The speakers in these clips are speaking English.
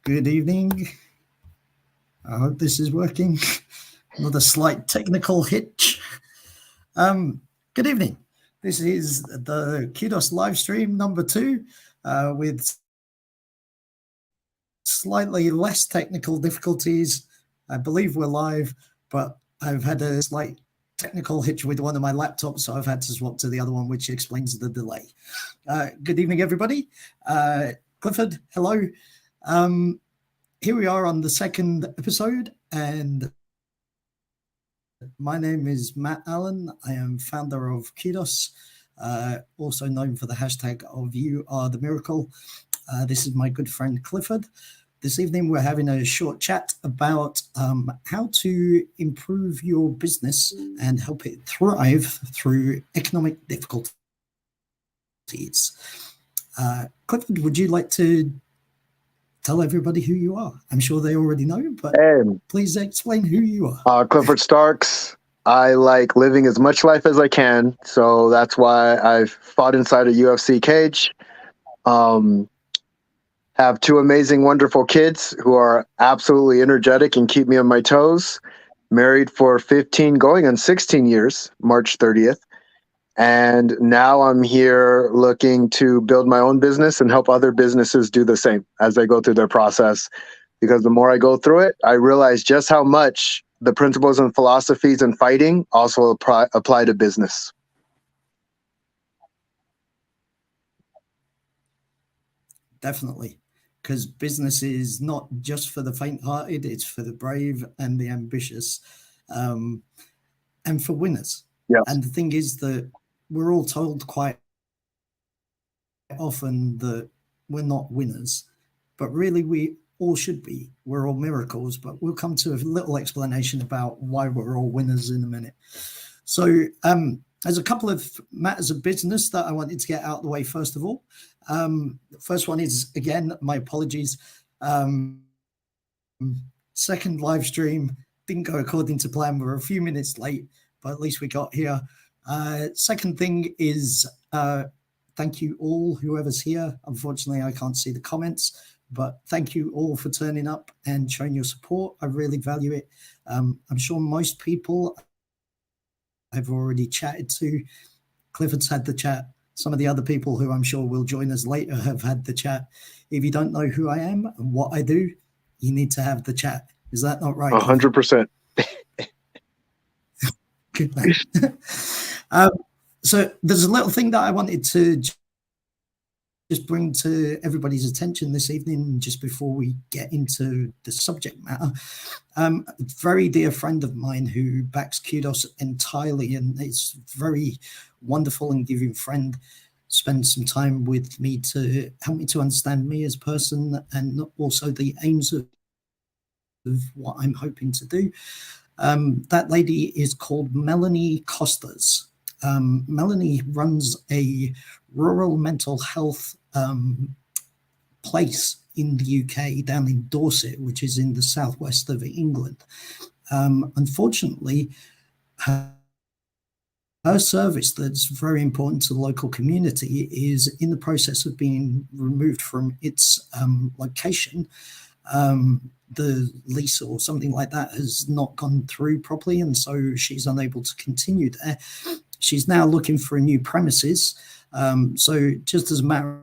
Good evening. I hope this is working. Not a slight technical hitch. Good evening. This is the Kudos live stream number 2 with slightly less technical difficulties. I believe we're live, but I've had a slight technical hitch with one of my laptops, so I've had to swap to the other one, which explains the delay. Good evening, everybody. Clifford, hello. Here we are on the second episode, and my name is Matt Allen. I am founder of Kudos, also known for the hashtag of You Are the Miracle. This is my good friend Clifford. This evening we're having a short chat about how to improve your business and help it thrive through economic difficulties. Clifford, would you like to tell everybody who you are? I'm sure they already know, but please explain who you are. Clifford Starks. I like living as much life as I can, so that's why I've fought inside a UFC cage. Have 2 amazing, wonderful kids who are absolutely energetic and keep me on my toes. Married for 15, going on 16 years, March 30th. And now I'm here looking to build my own business and help other businesses do the same as they go through their process. Because the more I go through it, I realize just how much the principles and philosophies in fighting also apply to business. Definitely, because business is not just for the faint-hearted, it's for the brave and the ambitious, and for winners. Yes. And the thing is that we're all told quite often that we're not winners, but really we all should be. We're all miracles, but we'll come to a little explanation about why we're all winners in a minute. So there's a couple of matters of business that I wanted to get out of the way first of all. The first one is, again, my apologies. Second live stream didn't go according to plan. We're a few minutes late, but at least we got here. Second thing is, thank you all, whoever's here. Unfortunately, I can't see the comments, but thank you all for turning up and showing your support. I really value it. I'm sure most people I've already chatted to. Clifford's had the chat. Some of the other people who I'm sure will join us later have had the chat. If you don't know who I am and what I do, you need to have the chat. Is that not right? 100%. Good man. So there's a little thing that I wanted to just bring to everybody's attention this evening, just before we get into the subject matter. A very dear friend of mine who backs Kudos entirely and is very wonderful and giving friend, spends some time with me to help me to understand me as a person and also the aims of what I'm hoping to do. That lady is called Melanie Costas. Melanie runs a rural mental health place in the UK down in Dorset, which is in the southwest of England. Unfortunately, her service that's very important to the local community is in the process of being removed from its location. The lease or something like that has not gone through properly, and so she's unable to continue there. She's now looking for a new premises. So just as a matter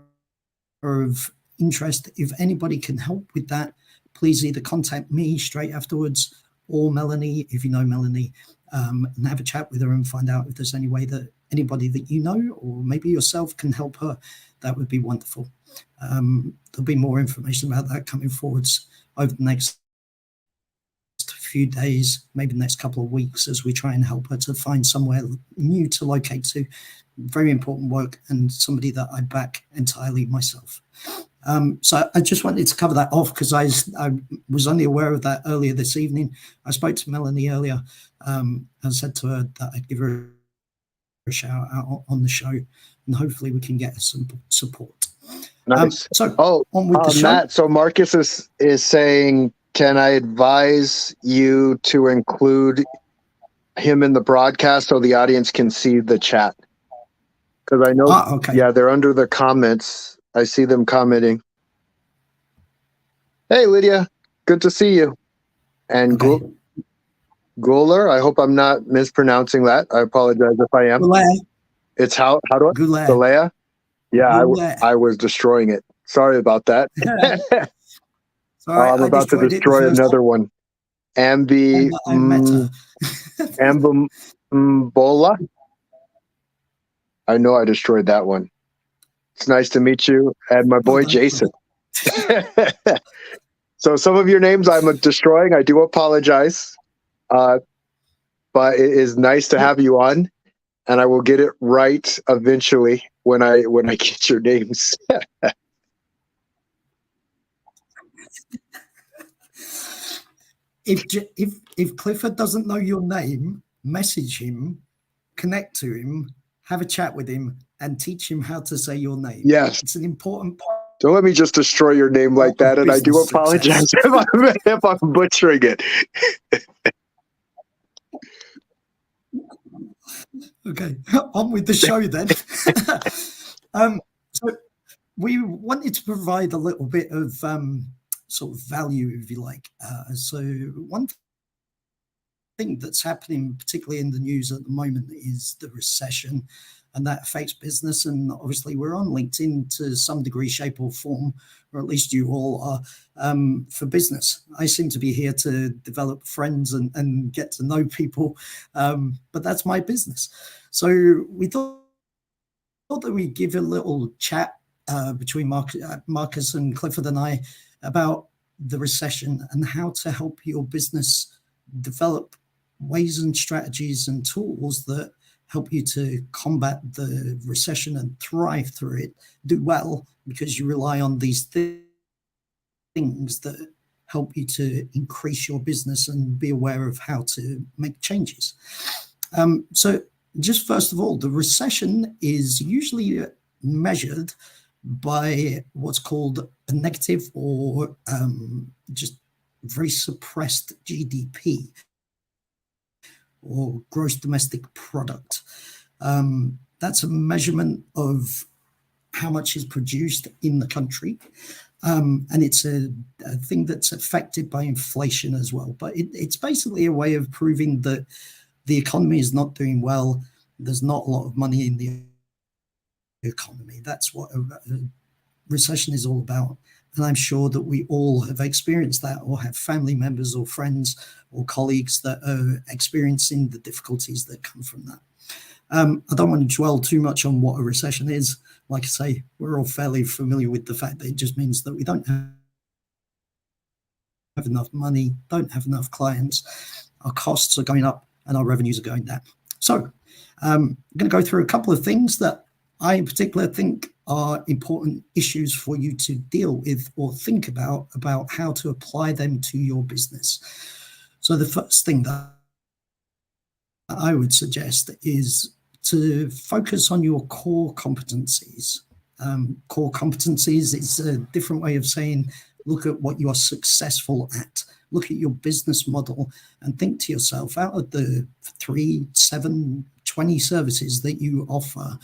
of interest, if anybody can help with that, please either contact me straight afterwards or Melanie, if you know Melanie, and have a chat with her and find out if there's any way that anybody that you know or maybe yourself can help her. That would be wonderful. There'll be more information about that coming forwards over the next few days, maybe the next couple of weeks, as we try and help her to find somewhere new to locate to. Very important work and somebody that I back entirely myself. So I just wanted to cover that off because I was only aware of that earlier this evening. I spoke to Melanie earlier and said to her that I'd give her a shout out on the show, and hopefully we can get her some support. Nice. On with the show. Matt, so Marcus is saying, can I advise you to include him in the broadcast so the audience can see the chat? Because I know, okay. Yeah, they're under the comments. I see them commenting. Hey, Lydia. Good to see you. And Okay. Guler, I hope I'm not mispronouncing that. I apologize if I am. Goulet. It's how do I? Goulet. Galea? Yeah, Goulet. I was destroying it. Sorry about that. Sorry, I'm I about to destroyed it the destroy first another one. time Ambi that I met her. Ambumbola. I know I destroyed that one. It's nice to meet you and my Well boy done. Jason. So some of your names I'm destroying. I do apologize, uh, but it is nice to have you on, and I will get it right eventually when I get your names. If Clifford doesn't know your name, message him, connect to him, have a chat with him, and teach him how to say your name. Yes. It's an important Don't let me just destroy your name like part that, of and I do business apologize success. if I'm butchering it. Okay, on with the show then. So we wanted to provide a little bit of sort of value, if you like. So one thing that's happening, particularly in the news at the moment, is the recession, and that affects business. And obviously, we're on LinkedIn to some degree, shape, or form, or at least you all are, for business. I seem to be here to develop friends and get to know people, but that's my business. So we thought that we'd give a little chat between Marcus and Clifford and I about the recession and how to help your business develop ways and strategies and tools that help you to combat the recession and thrive through it, do well, because you rely on these things that help you to increase your business and be aware of how to make changes. So just first of all, the recession is usually measured by what's called a negative or just very suppressed GDP or gross domestic product. That's a measurement of how much is produced in the country. And it's a thing that's affected by inflation as well. But it's basically a way of proving that the economy is not doing well. There's not a lot of money in the economy. That's what a recession is all about. And I'm sure that we all have experienced that or have family members or friends or colleagues that are experiencing the difficulties that come from that. I don't want to dwell too much on what a recession is. Like I say, we're all fairly familiar with the fact that it just means that we don't have enough money, don't have enough clients, our costs are going up, and our revenues are going down. So I'm going to go through a couple of things that I in particular think are important issues for you to deal with or think about how to apply them to your business. So the first thing that I would suggest is to focus on your core competencies. Core competencies is a different way of saying look at what you are successful at. Look at your business model and think to yourself, out of the 3, 7, 20 services that you offer,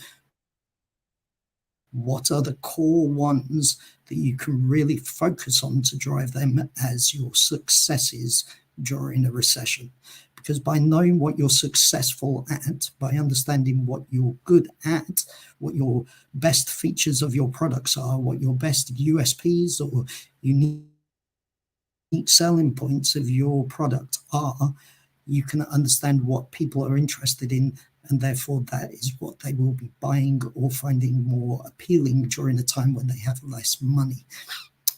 what are the core ones that you can really focus on to drive them as your successes during a recession? Because by knowing what you're successful at, by understanding what you're good at, what your best features of your products are, what your best USPs or unique selling points of your product are, you can understand what people are interested in, and therefore that is what they will be buying or finding more appealing during a time when they have less money.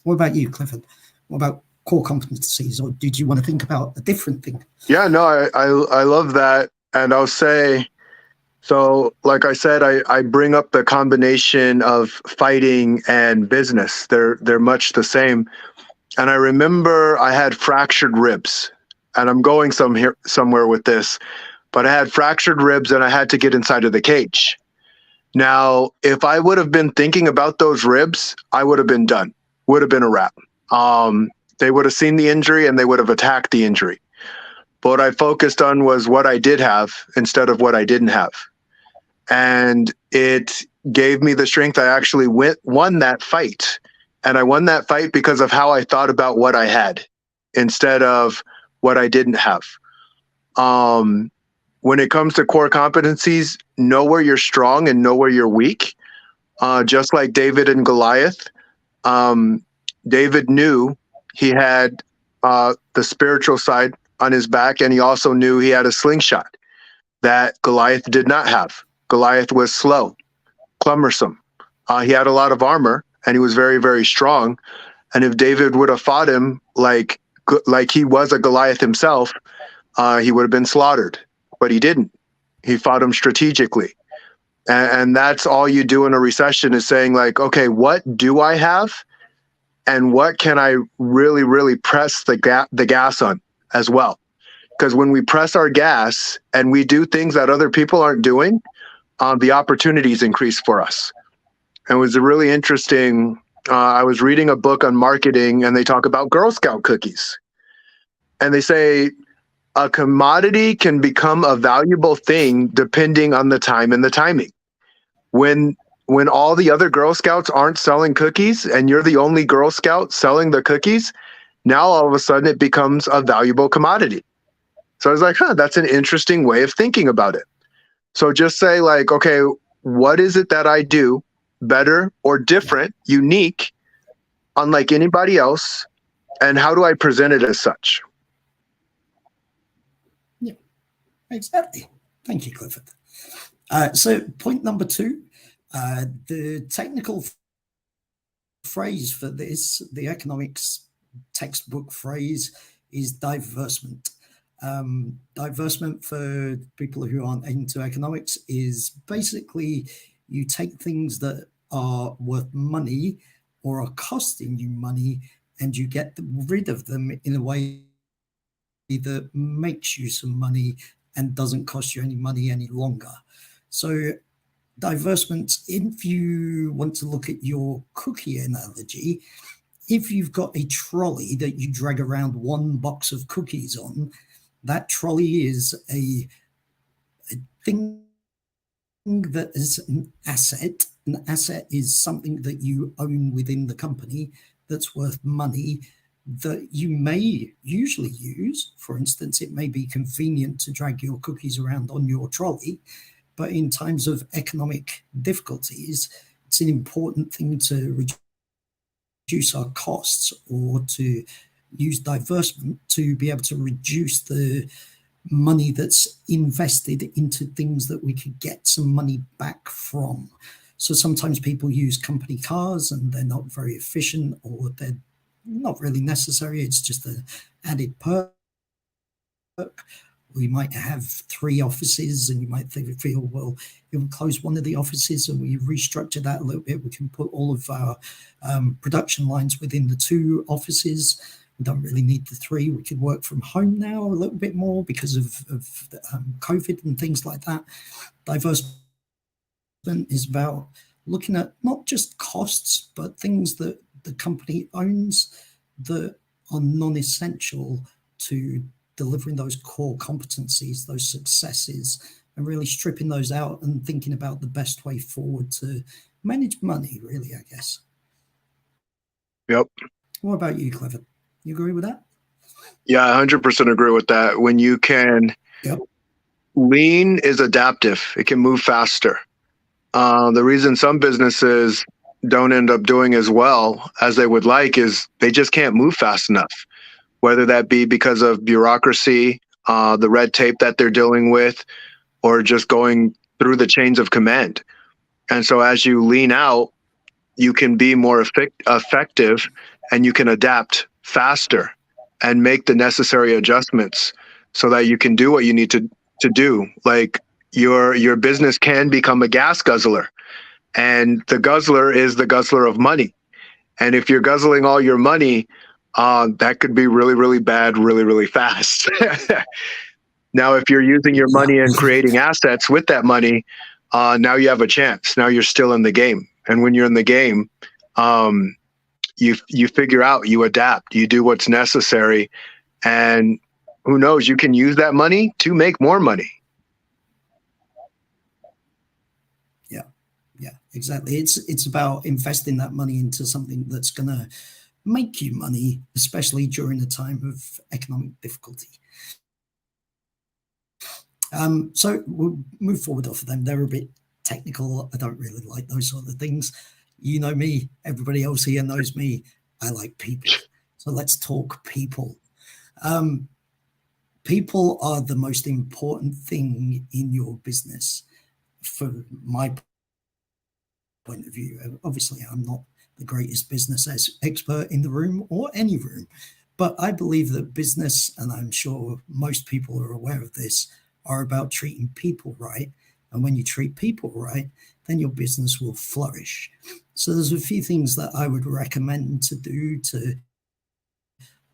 What about you, Clifford? What about core competencies, or did you want to think about a different thing? Yeah, no, I love that, and I'll say, so like I said, I bring up the combination of fighting and business. They're much the same. And I remember I had fractured ribs, and I'm going somewhere with this, but I had fractured ribs and I had to get inside of the cage. Now, if I would have been thinking about those ribs, I would have been done. Would have been a wrap. They would have seen the injury and they would have attacked the injury. But what I focused on was what I did have instead of what I didn't have. And it gave me the strength. I actually won that fight. And I won that fight because of how I thought about what I had instead of what I didn't have. When it comes to core competencies, know where you're strong and know where you're weak. Just like David and Goliath, David knew he had the spiritual side on his back, and he also knew he had a slingshot that Goliath did not have. Goliath was slow, cumbersome. He had a lot of armor, and he was very, very strong. And if David would have fought him like he was a Goliath himself, he would have been slaughtered. But he didn't. He fought him strategically. And that's all you do in a recession is saying like, okay, what do I have? And what can I really, really press the gas on as well? Because when we press our gas and we do things that other people aren't doing, the opportunities increase for us. And it was a really interesting, I was reading a book on marketing and they talk about Girl Scout cookies. And they say a commodity can become a valuable thing depending on the time and the timing. When all the other Girl Scouts aren't selling cookies and you're the only Girl Scout selling the cookies, now all of a sudden it becomes a valuable commodity. So I was like, that's an interesting way of thinking about it. So just say like, okay, what is it that I do better or different, unique, unlike anybody else? And how do I present it as such? Yeah, exactly. Thank you, Clifford. So point number 2, the technical phrase for this, the economics textbook phrase, is divestment. Divestment, for people who aren't into economics, is basically you take things that are worth money or are costing you money and you get rid of them in a way that makes you some money and doesn't cost you any money any longer. So divestment, if you want to look at your cookie analogy, if you've got a trolley that you drag around one box of cookies on, that trolley is a thing that is an asset. An asset is something that you own within the company that's worth money that you may usually use. For instance, it may be convenient to drag your cookies around on your trolley, but in times of economic difficulties, it's an important thing to reduce our costs or to use divestment to be able to reduce the money that's invested into things that we could get some money back from. So sometimes people use company cars and they're not very efficient or they're not really necessary. It's just an added perk. We might have 3 offices and you might feel, well, if we close one of the offices and we restructure that a little bit, we can put all of our production lines within the 2 offices. We don't really need the 3. We could work from home now a little bit more because of COVID and things like that. Divestment is about looking at not just costs, but things that the company owns that are non-essential to delivering those core competencies, those successes, and really stripping those out and thinking about the best way forward to manage money, really, I guess. Yep. What about you, Clifford? You agree with that? Yeah, 100% agree with that. When you can, lean is adaptive. It can move faster. The reason some businesses don't end up doing as well as they would like is they just can't move fast enough, whether that be because of bureaucracy, the red tape that they're dealing with, or just going through the chains of command. And so as you lean out, you can be more effective and you can adapt faster and make the necessary adjustments so that you can do what you need to do. Like your business can become a gas guzzler, and the guzzler is the guzzler of money. And if you're guzzling all your money, that could be really, really bad, really, really fast. Now, if you're using your money and creating assets with that money, now you have a chance. Now you're still in the game. And when you're in the game, you figure out, you adapt, you do what's necessary. And who knows, you can use that money to make more money. Yeah, Exactly. It's about investing that money into something that's going to make you money, especially during a time of economic difficulty. So we'll move forward off of them. They're a bit technical. I don't really like those sort of things. You know me, everybody else here knows me. I like people. So let's talk people. People are the most important thing in your business from my point of view. Obviously, I'm not the greatest business expert in the room or any room, but I believe that business, and I'm sure most people are aware of this, are about treating people right. And when you treat people right, then your business will flourish. So there's a few things that I would recommend to do to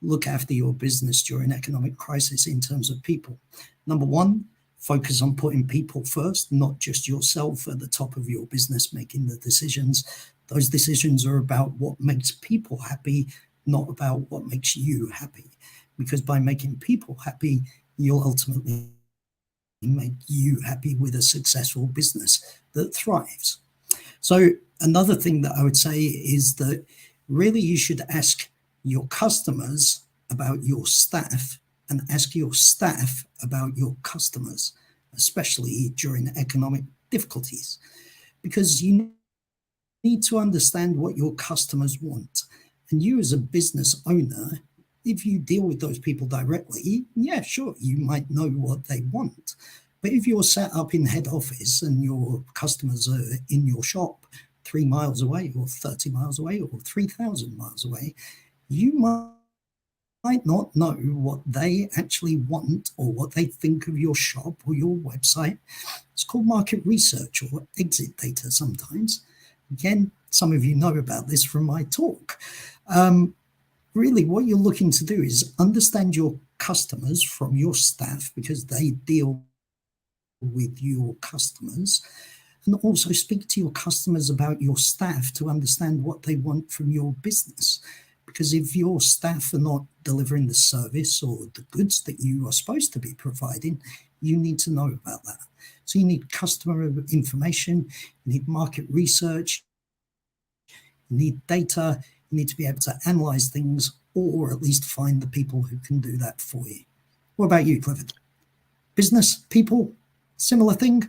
look after your business during economic crisis in terms of people. Number one, focus on putting people first, not just yourself at the top of your business making the decisions. Those decisions are about what makes people happy, not about what makes you happy. Because by making people happy, you'll ultimately make you happy with a successful business that thrives. So another thing that I would say is that really you should ask your customers about your staff and ask your staff about your customers, especially during economic difficulties, because you need to understand what your customers want. And you as a business owner, if you deal with those people directly, yeah, sure, you might know what they want. But if you're set up in head office and your customers are in your shop 3 miles away or 30 miles away or 3,000 miles away, you might not know what they actually want or what they think of your shop or your website. It's called market research or exit data sometimes. Again, some of you know about this from my talk. Really, what you're looking to do is understand your customers from your staff, because they deal with your customers, and also speak to your customers about your staff to understand what they want from your business. Because if your staff are not delivering the service or the goods that you are supposed to be providing, you need to know about that. So you need customer information, you need market research, you need data, you need to be able to analyze things, or at least find the people who can do that for you. What about you, Clifford? Business, people, similar thing?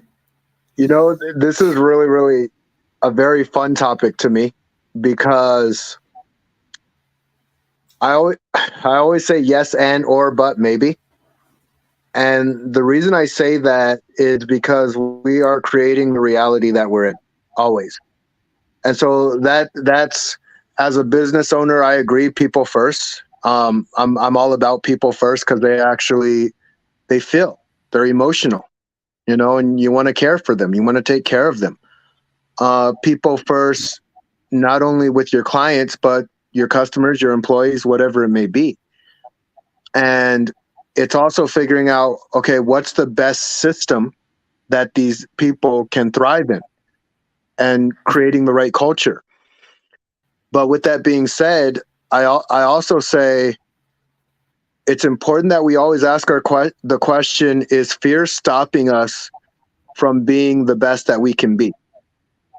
You know, this is really, really a very fun topic to me, because I always say yes and or but maybe. And the reason I say that is because we are creating the reality that we're in always. And so that's, as a business owner, I agree, people first. I'm all about people first, because they feel, they're emotional, and you want to care for them, you want to take care of them. People first, not only with your clients, but your customers, your employees, whatever it may be. And it's also figuring out, okay, what's the best system that these people can thrive in, and creating the right culture. But with that being said, I also say it's important that we always ask the question, is fear stopping us from being the best that we can be?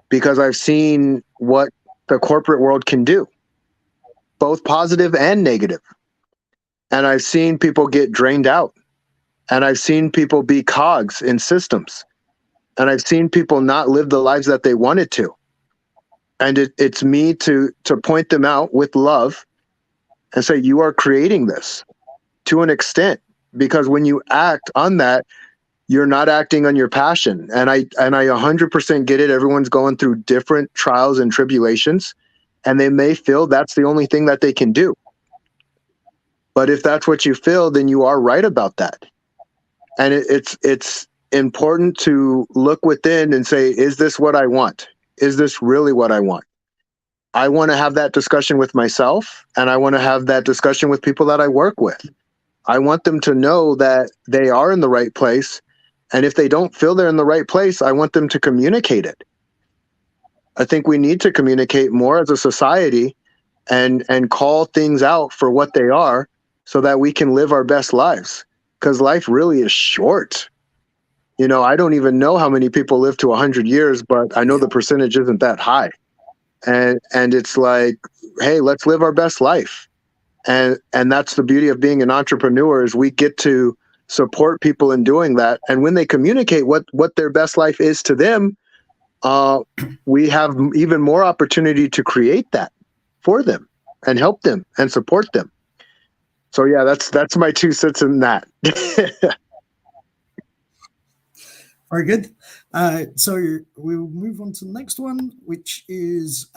Because I've seen what the corporate world can do, both positive and negative. And I've seen people get drained out. And I've seen people be cogs in systems. And I've seen people not live the lives that they wanted to. And it's me to point them out with love and say, you are creating this to an extent, because when you act on that, you're not acting on your passion. And I 100% get it. Everyone's going through different trials and tribulations, and they may feel that's the only thing that they can do. But if that's what you feel, then you are right about that. And it's important to look within and say, is this what I want? Is this really what I want? I want to have that discussion with myself, and I want to have that discussion with people that I work with. I want them to know that they are in the right place. And if they don't feel they're in the right place, I want them to communicate it. I think we need to communicate more as a society, and call things out for what they are, so that we can live our best lives. Because life really is short. I don't even know how many people live to 100 years, but I know the percentage isn't that high. And it's like, hey, let's live our best life. And that's the beauty of being an entrepreneur, is we get to support people in doing that. And when they communicate what their best life is to them, we have even more opportunity to create that for them and help them and support them. So yeah, that's my 2 cents in that. Very good. So we'll move on to the next one, which is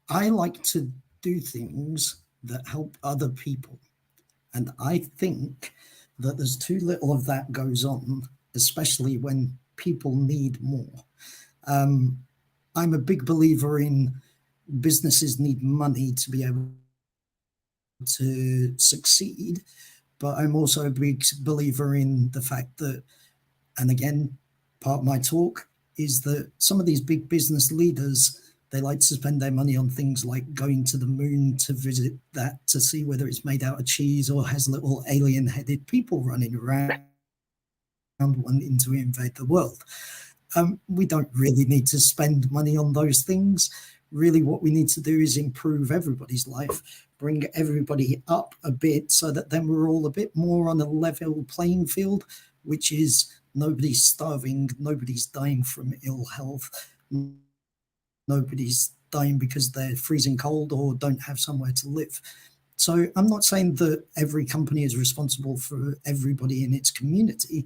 I like to do things that help other people. And I think that there's too little of that goes on, especially when people need more. I'm a big believer in businesses need money to be able to succeed, but I'm also a big believer in the fact that, and again, part of my talk is that some of these big business leaders, they like to spend their money on things like going to the moon to visit that, to see whether it's made out of cheese or has little alien-headed people running around wanting to invade the world. We don't really need to spend money on those things. Really, what we need to do is improve everybody's life, bring everybody up a bit so that then we're all a bit more on a level playing field, which is nobody's starving, nobody's dying from ill health, nobody's dying because they're freezing cold or don't have somewhere to live. So I'm not saying that every company is responsible for everybody in its community,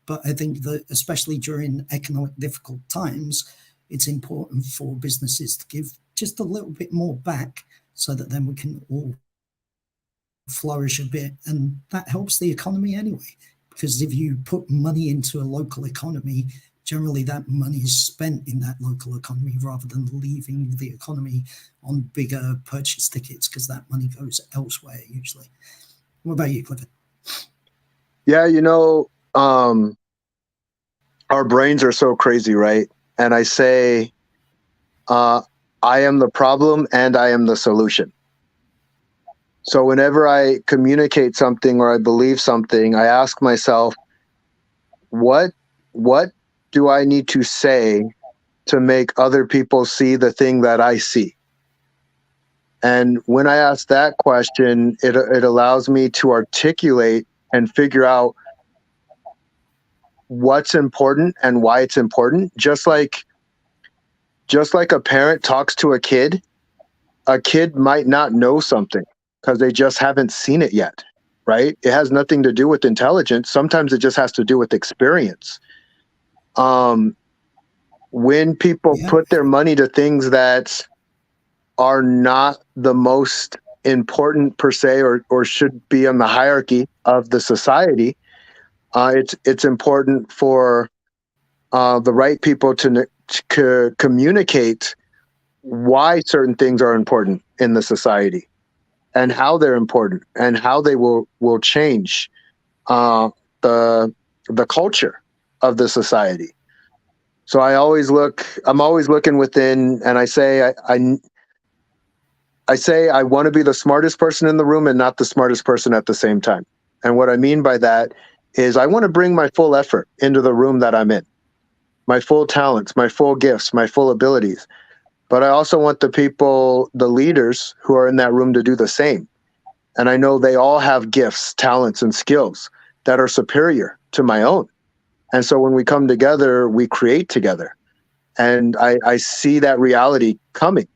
but I think that especially during economic difficult times, it's important for businesses to give just a little bit more back so that then we can all flourish a bit. And that helps the economy anyway, because if you put money into a local economy, generally that money is spent in that local economy rather than leaving the economy on bigger purchase tickets, because that money goes elsewhere usually. What about you, Clifford? Yeah, our brains are so crazy, right? And I say, I am the problem and I am the solution. So whenever I communicate something or I believe something, I ask myself, what do I need to say to make other people see the thing that I see? And when I ask that question, it allows me to articulate and figure out what's important and why it's important. Just like a parent talks to a kid might not know something because they just haven't seen it yet, right? It has nothing to do with intelligence. Sometimes it just has to do with experience. When people put their money to things that are not the most important per se, or should be on the hierarchy of the society, it's important for the right people to communicate why certain things are important in the society and how they're important and how they will change the culture of the society. So I'm always looking within, and I say I want to be the smartest person in the room and not the smartest person at the same time. And what I mean by that is I want to bring my full effort into the room that I'm in, my full talents, my full gifts, my full abilities. But I also want the leaders who are in that room to do the same. And I know they all have gifts, talents, and skills that are superior to my own. And so when we come together, we create together. And I see that reality coming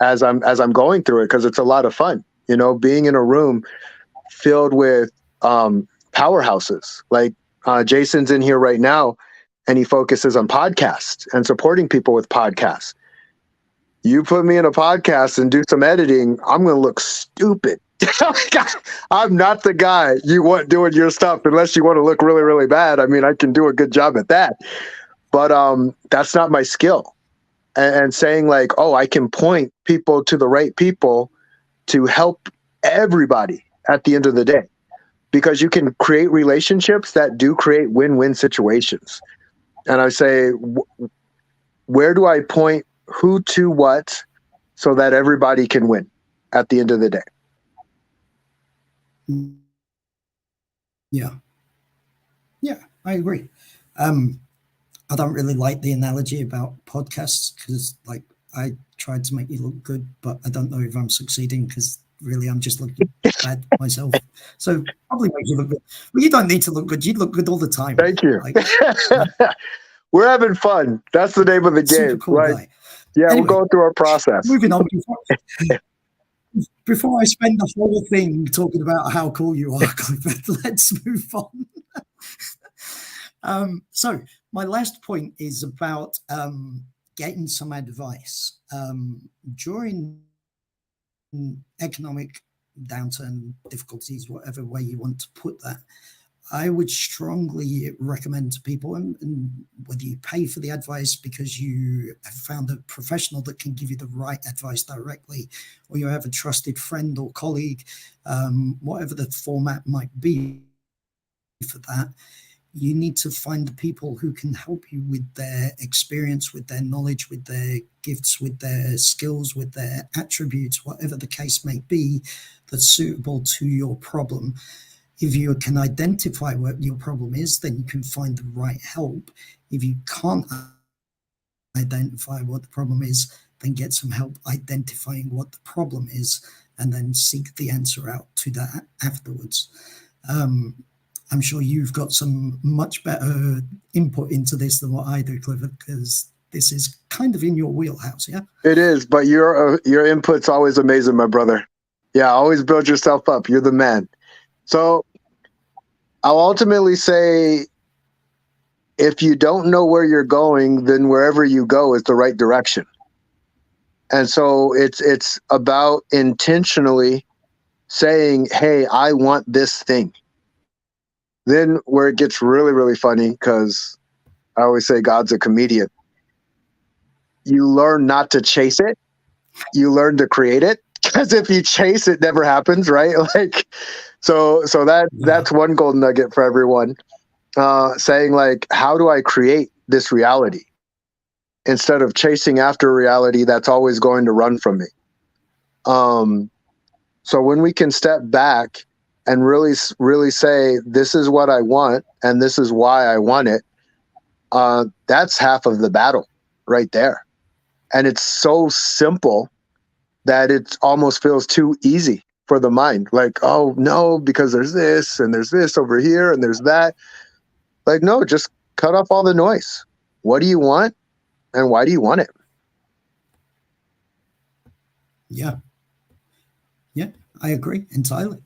as I'm going through it, because it's a lot of fun, being in a room filled with powerhouses. Like Jason's in here right now, and he focuses on podcasts and supporting people with podcasts. You put me in a podcast and do some editing, I'm going to look stupid. I'm not the guy you want doing your stuff unless you want to look really, really bad. I mean, I can do a good job at that, but that's not my skill. And saying like, oh, I can point people to the right people to help everybody at the end of the day, because you can create relationships that do create win-win situations. And I say, where do I point who to what so that everybody can win at the end of the day? Yeah. Yeah, I agree. Um, I don't really like the analogy about podcasts because, like, I tried to make you look good, but I don't know if I'm succeeding because really I'm just looking bad myself. So probably make you look good. Well, you don't need to look good. You look good all the time. Thank you. Like, We're having fun. That's the name of the super game, cool right? guy. Yeah, we're Anyway, going through our process. moving on. Before I spend the whole thing talking about how cool you are, Clifford, let's move on. So my last point is about getting some advice during economic downturn difficulties, whatever way you want to put that. I would strongly recommend to people, and whether you pay for the advice because you have found a professional that can give you the right advice directly, or you have a trusted friend or colleague, whatever the format might be for that, you need to find the people who can help you with their experience, with their knowledge, with their gifts, with their skills, with their attributes, whatever the case may be, that's suitable to your problem. If you can identify what your problem is, then you can find the right help. If you can't identify what the problem is, then get some help identifying what the problem is and then seek the answer out to that afterwards. I'm sure you've got some much better input into this than what I do, Clifford, because this is kind of in your wheelhouse, yeah? It is, but your input's always amazing, my brother. Yeah, always build yourself up. You're the man. So I'll ultimately say, if you don't know where you're going, then wherever you go is the right direction. And so it's about intentionally saying, "Hey, I want this thing." Then where it gets really, really funny, because I always say God's a comedian. You learn not to chase it. You learn to create it. Because if you chase it, never happens, right? Like, so Yeah. that's one golden nugget for everyone. Saying like, how do I create this reality instead of chasing after reality that's always going to run from me? Um, so when we can step back and really say, this is what I want and this is why I want it, that's half of the battle right there. And it's so simple that it almost feels too easy for the mind. Like, oh no, because there's this and there's this over here and there's that. Like, no, just cut off all the noise. What do you want and why do you want it? Yeah. Yeah. I agree entirely.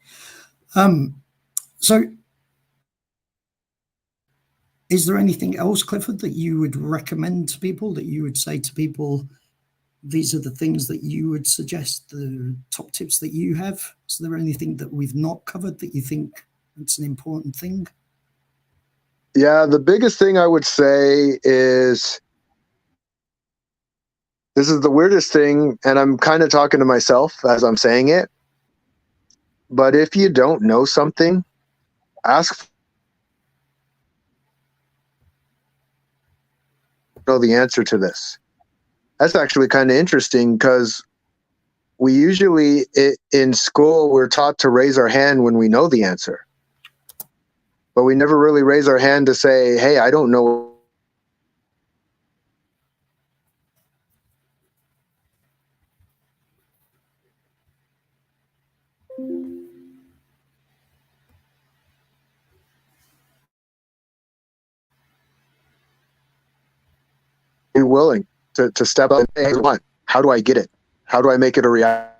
Um, so is there anything else, Clifford, that you would recommend to people, that you would say to people, these are the things that you would suggest, the top tips that you have? Is there anything that we've not covered that you think it's an important thing? Yeah, the biggest thing I would say is, this is the weirdest thing, and I'm kind of talking to myself as I'm saying it. But if you don't know something, ask know the answer to this. That's actually kind of interesting, because we usually in school we're taught to raise our hand when we know the answer, but we never really raise our hand to say, hey, I don't know. Be willing to step up and say, hey, what? How do I get it? How do I make it a reality?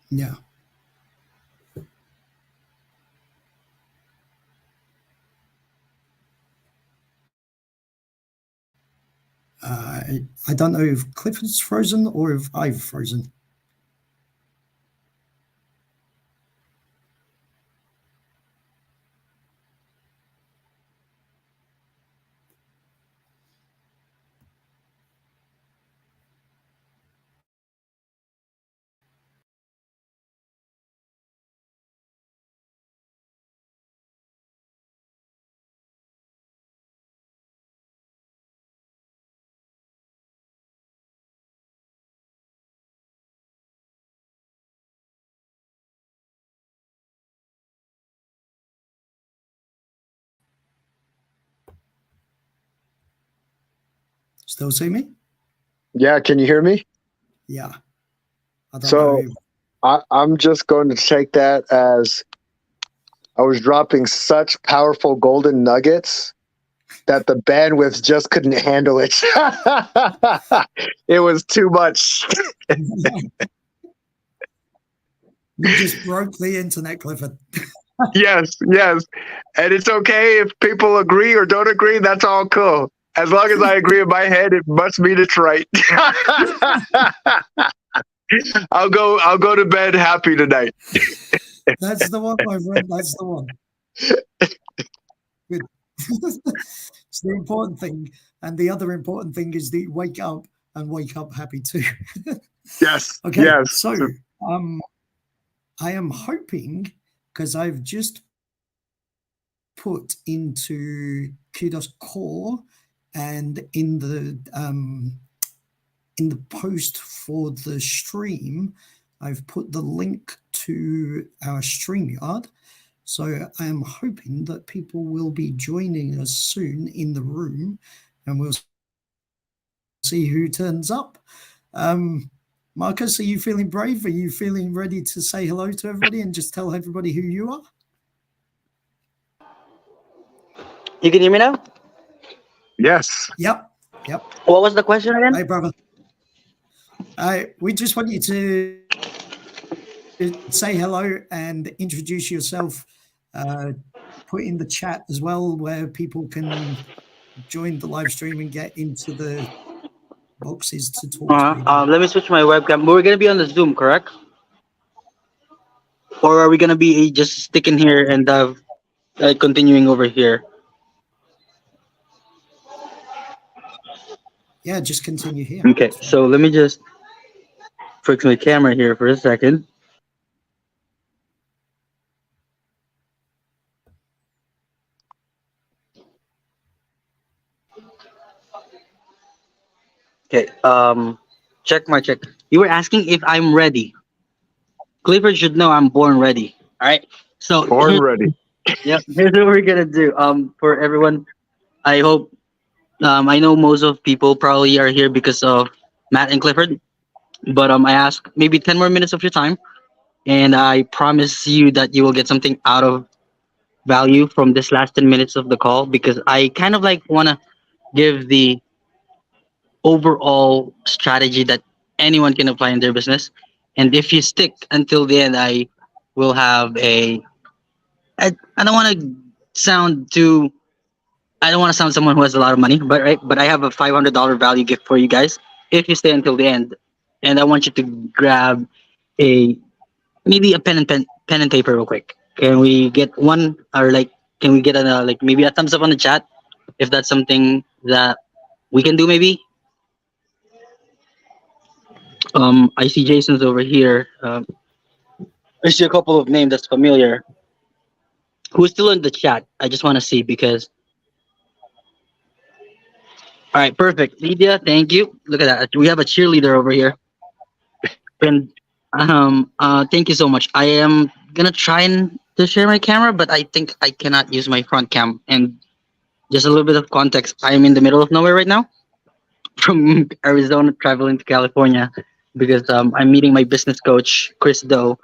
Yeah. I don't know if Clifford's frozen or if I've frozen. Still see me? Yeah, can you hear me? Yeah. I don't know. So I'm just going to take that as I was dropping such powerful golden nuggets that the bandwidth just couldn't handle it. It was too much. You just broke the internet, Clifford. Yes, yes. And it's okay if people agree or don't agree, that's all cool. As long as I agree in my head, it must mean it's right. I'll go to bed happy tonight. That's the one, my friend. That's the one. Good. It's the important thing. And the other important thing is that you wake up and wake up happy too. Yes. Okay. Yes. So I am hoping, because I've just put into Kudos Core and in the post for the stream, I've put the link to our StreamYard. So I am hoping that people will be joining us soon in the room, and we'll see who turns up. Marcus, are you feeling brave? Are you feeling ready to say hello to everybody and just tell everybody who you are? You can hear me now? Yes. Yep. What was the question again? Hey, brother. We just want you to say hello and introduce yourself. Put in the chat as well where people can join the live stream and get into the boxes to talk to people. Let me switch my webcam. We're gonna be on the Zoom, correct? Or are we gonna be just sticking here and continuing over here? Yeah, just continue here. Okay, so let me just fix my camera here for a second. Okay, check my check. You were asking if I'm ready. Clifford should know I'm born ready. All right. So Born ready. here's what we're gonna do. For everyone, I hope I know most of people probably are here because of Matt and Clifford. But I ask maybe 10 more minutes of your time, and I promise you that you will get something out of value from this last 10 minutes of the call because I kind of like wanna give the overall strategy that anyone can apply in their business. And if you stick until the end, I will have I don't want to sound too. I don't want to sound someone who has a lot of money, but right. But I have a $500 value gift for you guys if you stay until the end. And I want you to grab a maybe a pen and paper real quick. Can we get one or like can we get a like maybe a thumbs up on the chat if that's something that we can do maybe? I see Jason's over here. I see a couple of names that's familiar. Who's still in the chat? I just want to see because. All right, perfect. Lydia, thank you. Look at that. We have a cheerleader over here. And thank you so much. I am gonna try and to share my camera, but I think I cannot use my front cam. And just a little bit of context: I am in the middle of nowhere right now, from Arizona traveling to California, because I'm meeting my business coach Chris Doe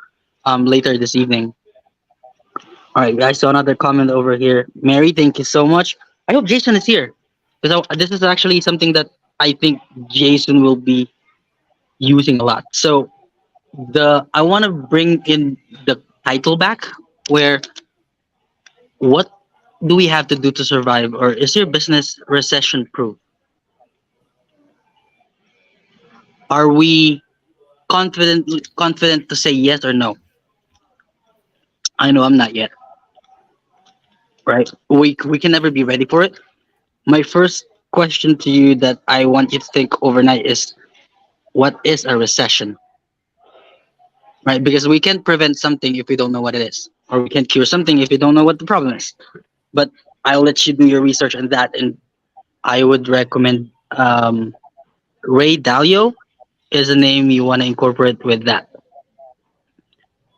later this evening. All right, I saw another comment over here. Mary, thank you so much. I hope Jason is here because this is actually something that I think Jason will be using a lot. So I want to bring in the title back where what do we have to do to survive, or is your business recession proof? Are we confident to say yes or no? I know I'm not yet. Right? We can never be ready for it. My first question to you that I want you to think overnight is what is a recession? Right? Because we can't prevent something if we don't know what it is, or we can't cure something if we don't know what the problem is. But I'll let you do your research on that, and I would recommend Ray Dalio is a name you want to incorporate with that.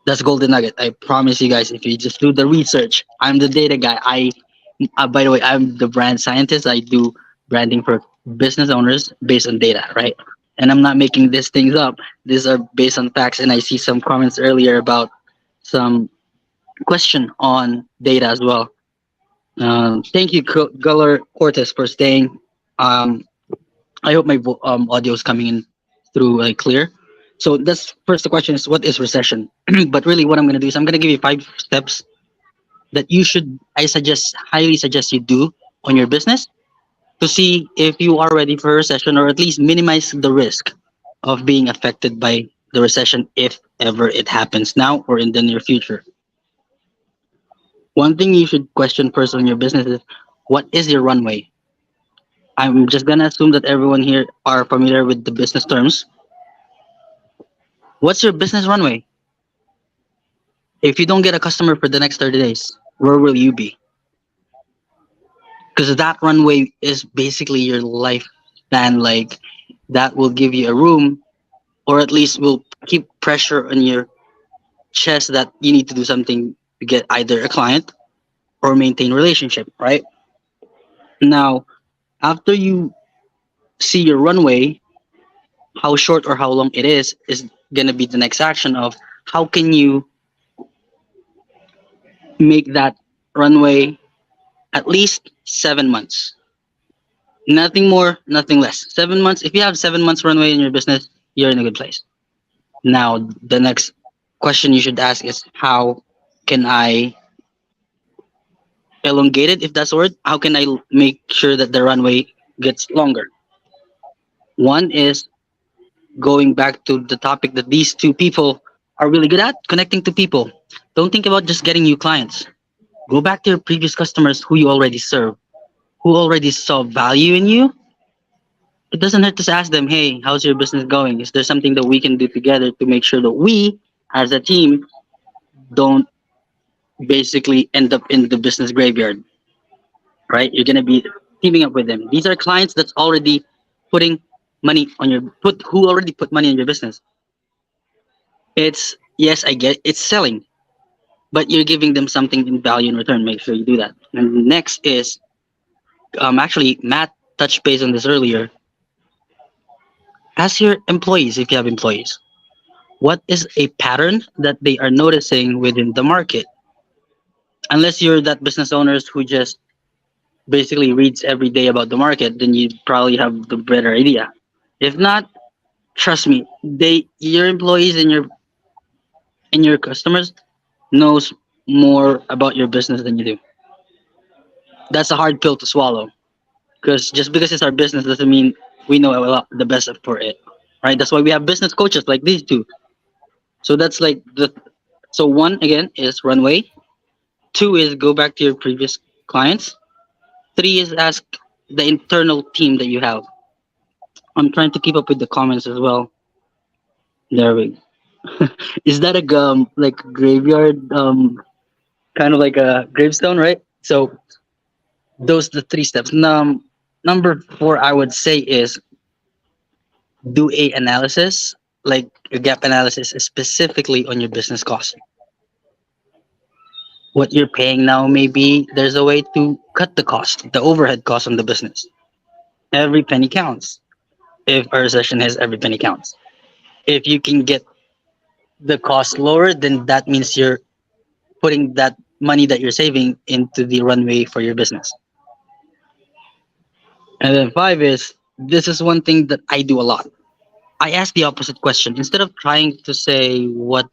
That's golden nugget. I promise you guys, if you just do the research, I'm the data guy. By the way, I'm the brand scientist. I do branding for business owners based on data, right? And I'm not making these things up. These are based on facts. And I see some comments earlier about some question on data as well. Thank you, Guller Cortez, for staying. Um, I hope my audio is coming in through clear. So that's first. The question is, what is recession? But really, what I'm going to do is I'm going to give you 5 steps that you should. I suggest, highly suggest you do on your business to see if you are ready for a recession, or at least minimize the risk of being affected by the recession if ever it happens now or in the near future. One thing you should question first on your business is, what is your runway? I'm just gonna assume that everyone here are familiar with the business terms. What's your business runway? If you don't get a customer for the next 30 days, where will you be? Because that runway is basically your lifespan. Like, that will give you a room, or at least will keep pressure on your chest that you need to do something to get either a client or maintain relationship, right? Now, after you see your runway, how short or how long it is gonna be the next action of how can you make that runway at least 7 months. Nothing more, nothing less. 7 months. If you have 7 months runway in your business, you're in a good place. Now, the next question you should ask is, how can I elongate it, if that's the word? How can I make sure that the runway gets longer? One is going back to the topic that these two people are really good at, connecting to people. Don't think about just getting new clients. Go back to your previous customers who you already serve, who already saw value in you. It doesn't hurt to ask them, hey, how's your business going? Is there something that we can do together to make sure that we, as a team, don't basically end up in the business graveyard, right? You're going to be teaming up with them. These are clients that's already putting money on your, who already put money in your business. It's, yes, I get it's selling, but you're giving them something in value in return. Make sure you do that. And next is, actually, Matt touched base on this earlier. Ask your employees, if you have employees, what is a pattern that they are noticing within the market? Unless you're that business owners who just basically reads every day about the market, then you probably have the better idea. If not, trust me, your employees and your customers knows more about your business than you do. That's a hard pill to swallow, because just because it's our business doesn't mean we know a lot the best for it, right? That's why we have business coaches like these two. So that's like the so one again is runway. Two is go back to your previous clients. Three is ask the internal team that you have. I'm trying to keep up with the comments as well. There we go. Is that a like graveyard kind of like a gravestone, right? So those the 3 steps. Number 4 I would say is do a analysis, like a gap analysis specifically on your business cost. What you're paying now, maybe there's a way to cut the cost, the overhead cost on the business. Every penny counts. If a recession hits, every penny counts. If you can get the cost lower, then that means you're putting that money that you're saving into the runway for your business. And then 5 is, this is one thing that I do a lot. I ask the opposite question. Instead of trying to say what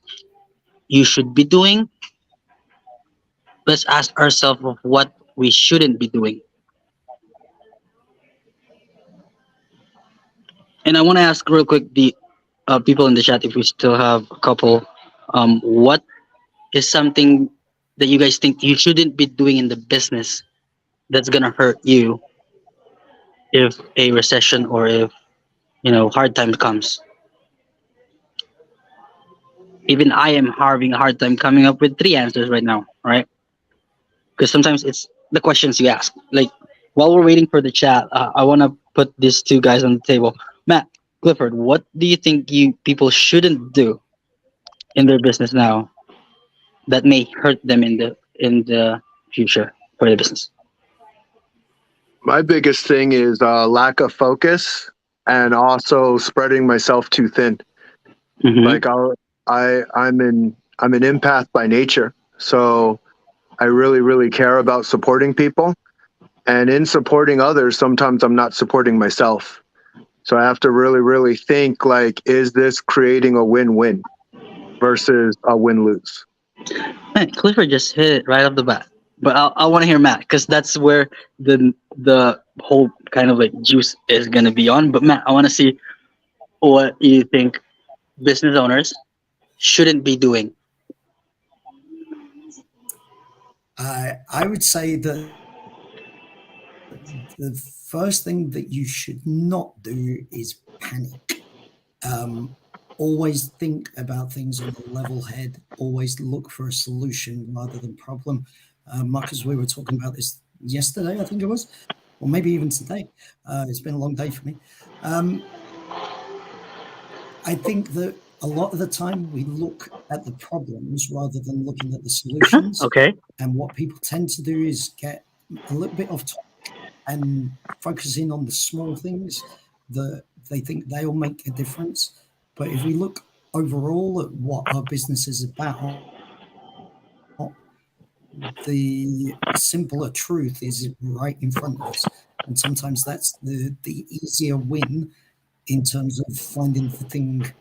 you should be doing, let's ask ourselves of what we shouldn't be doing. And I want to ask real quick the people in the chat, if we still have a couple, what is something that you guys think you shouldn't be doing in the business that's gonna hurt you if a recession or if hard time comes? Even I am having a hard time coming up with 3 answers right now, right? Because sometimes it's the questions you ask. Like, while we're waiting for the chat, I want to put these two guys on the table. Matt, Clifford, what do you think you people shouldn't do in their business now that may hurt them in the future for the business? My biggest thing is lack of focus and also spreading myself too thin. Mm-hmm. Like I'm an empath by nature, so I really care about supporting people, and in supporting others, sometimes I'm not supporting myself. So I have to really think like, is this creating a win-win versus a win-lose? Man, Clifford just hit it right off the bat. But I want to hear Matt because that's where the whole kind of like juice is gonna be on. But Matt, I want to see what you think business owners shouldn't be doing. I would say that the first thing that you should not do is panic. Um, Always think about things on a level head. Always look for a solution rather than problem. Marcus, we were talking about this yesterday, I think it was, or maybe even today. It's been a long day for me. Um, I think that a lot of the time we look at the problems rather than looking at the solutions. Okay, And what people tend to do is get a little bit off topic and focusing on the small things that they think they'll make a difference. But if we look overall at what our business is about, the simpler truth is right in front of us. And sometimes that's the easier win in terms of finding the thing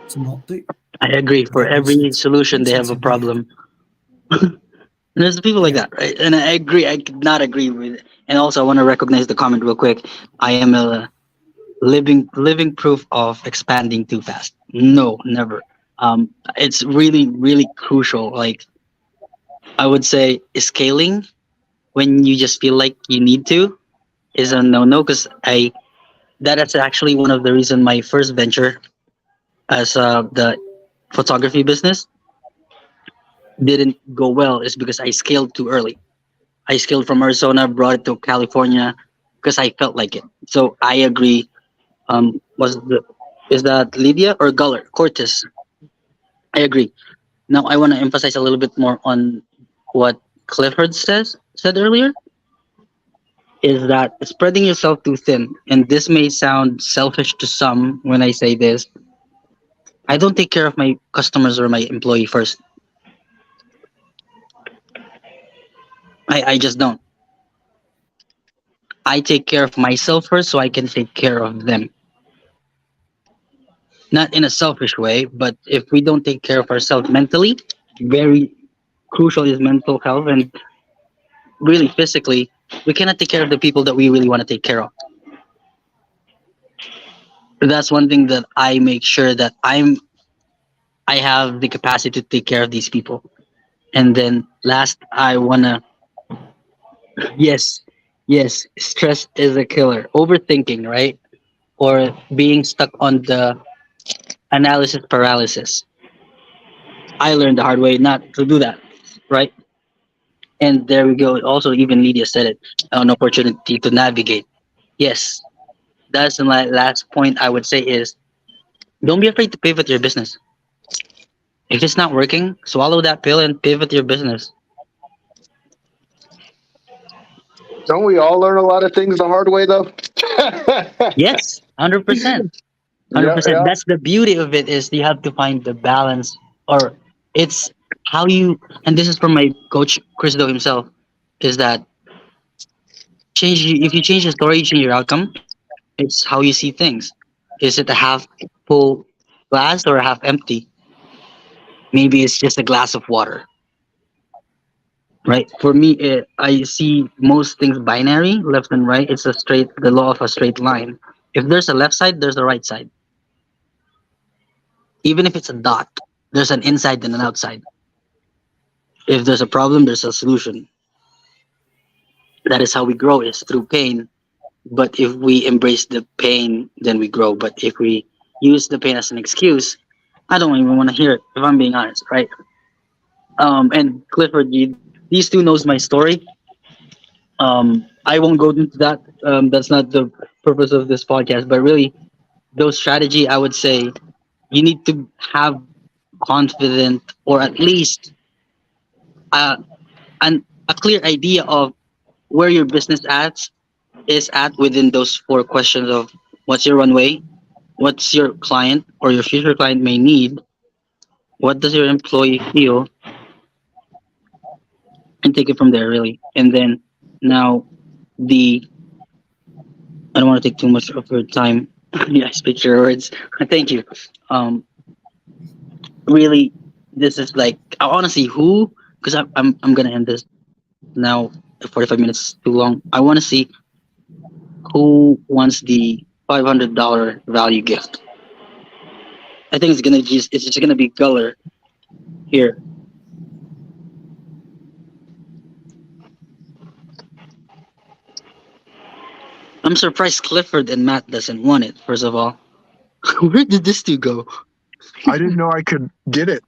to not do. I agree. For every solution, they have That's a my problem. And there's people like yeah. that, right? And I agree. I could not agree with it. And also, I want to recognize the comment real quick. I am a living proof of expanding too fast. No, never. It's really crucial. Like I would say, scaling when you just feel like you need to is a no because I that is actually one of the reason my first venture as the photography business didn't go well is because I scaled too early. I scaled from Arizona, brought it to California because I felt like it. So I agree. Was the is that Lydia or Guller Cortis? I agree. Now I want to emphasize a little bit more on what Clifford said earlier. Is that spreading yourself too thin? And this may sound selfish to some when I say this. I don't take care of my customers or my employee first. I just don't. I take care of myself first so I can take care of them. Not in a selfish way, but if we don't take care of ourselves mentally, very crucial is mental health and really physically, we cannot take care of the people that we really want to take care of. That's one thing that I make sure that I have the capacity to take care of these people. And then last, I wanna yes, yes, stress is a killer. Overthinking, right? Or being stuck on the analysis paralysis. I learned the hard way not to do that, right? And there we go. Also, even Lydia said it, an opportunity to navigate. Yes, that's the last point I would say is don't be afraid to pivot your business. If it's not working, swallow that pill and pivot your business. Don't we all learn a lot of things the hard way though? Yes, 100%. Yeah, 100%. yeah. That's the beauty of it is you have to find the balance or it's how you and this is from my coach Christo himself is that if you change the story, you change your outcome. It's how you see things. Is it a half full glass or a half empty? Maybe it's just a glass of water, right? For me, I see most things binary, left and right. It's the law of a straight line. If there's a left side, there's a right side. Even if it's a dot, there's an inside and an outside. If there's a problem, there's a solution. That is how we grow is through pain. But if we embrace the pain, then we grow. But if we use the pain as an excuse, I don't even want to hear it. If I'm being honest, right? And Clifford, these two knows my story. I won't go into that. That's not the purpose of this podcast. But really, those strategy, I would say, you need to have confident or at least uh, a clear idea of where your business at is at within those four questions of what's your runway, what's your client or your future client may need, what does your employee feel, and take it from there really. And then now the I don't want to take too much of your time. Yeah, speak your words. Thank you. Um, really, this is like I want to see who because I'm gonna end this now. 45 minutes too long. I want to see who wants the $500 value gift. I think it's just gonna be Guller here. I'm surprised Clifford and Matt doesn't want it. First of all, where did this two go? I didn't know I could get it.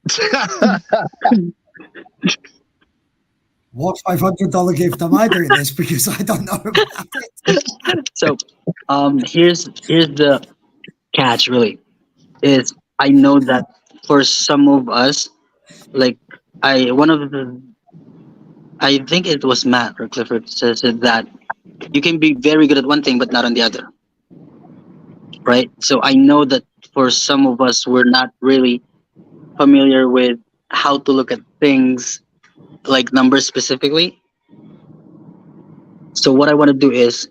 What $500 gift am I doing this? Because I don't know about it. So, here's the catch. Really, is I know that for some of us, like I one of the I think it was Matt or Clifford says it that you can be very good at one thing but not on the other, right? So I know that for some of us, we're not really familiar with how to look at things like numbers specifically. So what I want to do is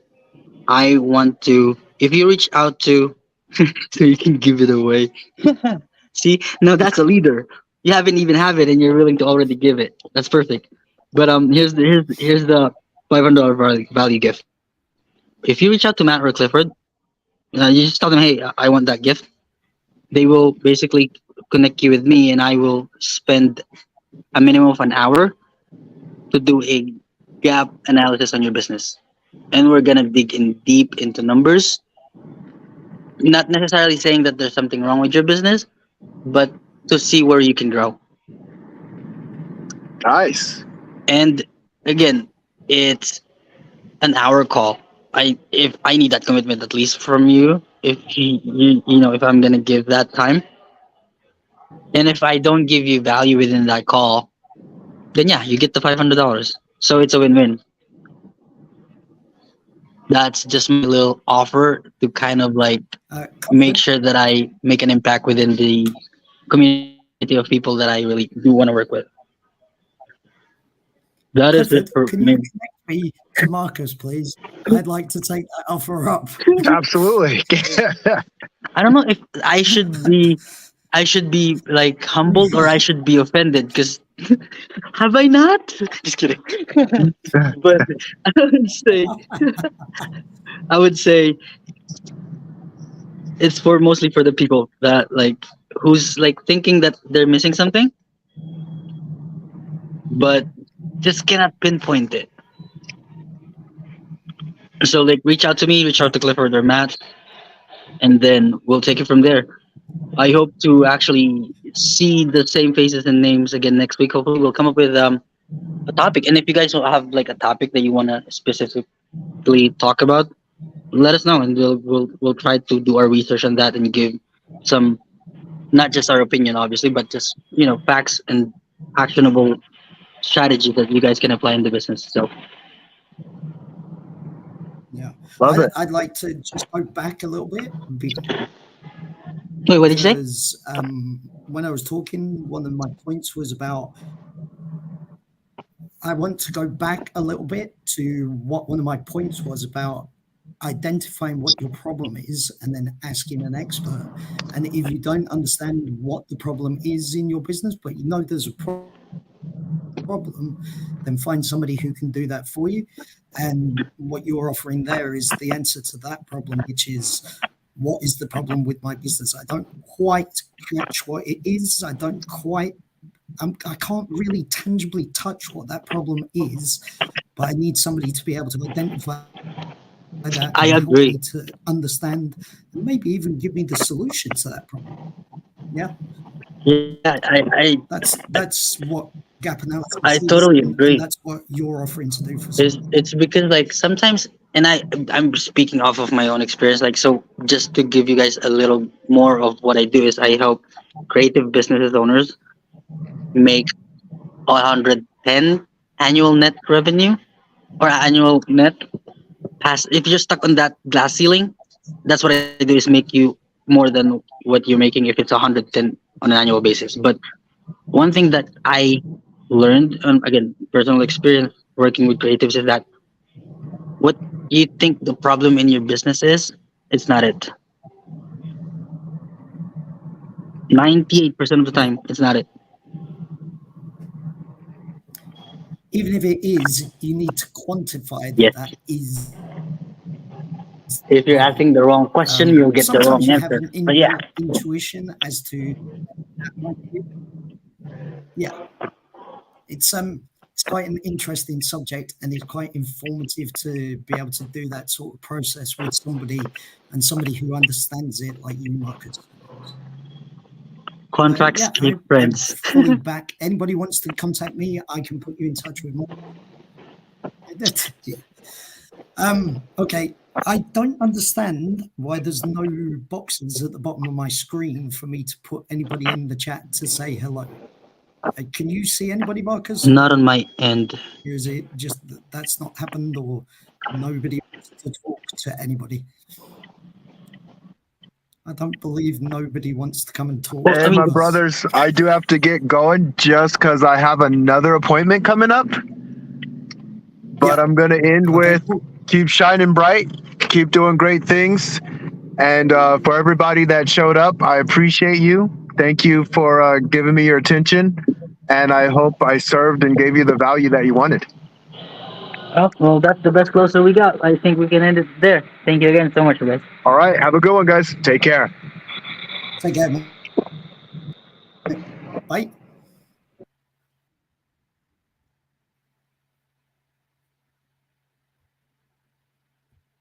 I want to if you reach out to so you can give it away. See, no, that's a leader. You haven't even have it and you're willing to already give it. That's perfect. But here's the $500 value gift. If you reach out to Matt or Clifford, you just tell them, hey, I want that gift. They will basically connect you with me, and I will spend a minimum of an hour to do a gap analysis on your business. And we're gonna dig in deep into numbers. Not necessarily saying that there's something wrong with your business, but to see where you can grow. Nice. And again, it's an hour call. If I need that commitment at least from you, if you know if I'm gonna give that time, and if I don't give you value within that call, then yeah, you get the $500. So it's a win-win. That's just my little offer to kind of like make Clifford, sure that I make an impact within the community of people that I really do want to work with. That is it Clifford, for can me. you connect me to Marcus, please? I'd like to take that offer up. Absolutely. I don't know if I should be like humbled or I should be offended because have I not? Just kidding. But I would say I would say it's for mostly for the people that like who's like thinking that they're missing something, but just cannot pinpoint it. So like reach out to me, reach out to Clifford or Matt, and then we'll take it from there. I hope to actually see the same faces and names again next week. Hopefully, we'll come up with a topic. And if you guys have like a topic that you want to specifically talk about, let us know, and we'll try to do our research on that and give some not just our opinion, obviously, but just facts and actionable strategy that you guys can apply in the business. So Yeah, Love it. I'd like to just go back a little bit wait, what did you say? because when I was talking, one of my points was about I want to go back a little bit to what one of my points was about identifying what your problem is and then asking an expert. And if you don't understand what the problem is in your business, but you know there's a problem, then find somebody who can do that for you. And what you're offering there is the answer to that problem, which is what is the problem with my business? I don't quite catch what it is. I can't really tangibly touch what that problem is, but I need somebody to be able to identify that I and help me agree. to understand and maybe even give me the solution to that problem. Yeah, Yeah, that's what gap I analysis is, totally and agree. that's what you're offering to do for somebody. It's because like sometimes, and I'm speaking off of my own experience. Like so, just to give you guys a little more of what I do is I help creative businesses owners make 110 annual net revenue or annual net. pass. If you're stuck on that glass ceiling, that's what I do is make you more than what you're making if it's 110 on an annual basis. But one thing that I learned, again, personal experience working with creatives, is that what you think the problem in your business is, it's not it. 98% of the Yeah. time, it's not it. Even if it is, you need to quantify that Yes. that is the If you're asking the wrong question, you'll get the sometimes wrong you have answer. an But yeah, intuition as to that might be, yeah. It's quite an interesting subject, and it's quite informative to be able to do that sort of process with somebody and somebody who understands it, like you, Marcus. contracts Yeah, keep I friends. fully back. Anybody wants to contact me, I can put you in touch with. Yeah. Okay. I don't understand why there's no boxes at the bottom of my screen for me to put anybody in the chat to say hello. Can you see anybody, Marcus, Not or on my end. is it just that that's not happened, or nobody wants to talk to anybody? I don't believe nobody wants to come and talk Well, I Hey, to my mean, us. brothers, I do have to get going just because I have another appointment coming up. But Yeah. I'm going to end Okay. with keep shining bright, keep doing great things. And for everybody that showed up, I appreciate you. Thank you for giving me your attention. And I hope I served and gave you the value that you wanted. oh, well, that's the best closer we got. I think we can end it there. Thank you again so much, guys. All right. Have a good one, guys. Take care. Take care. Bye.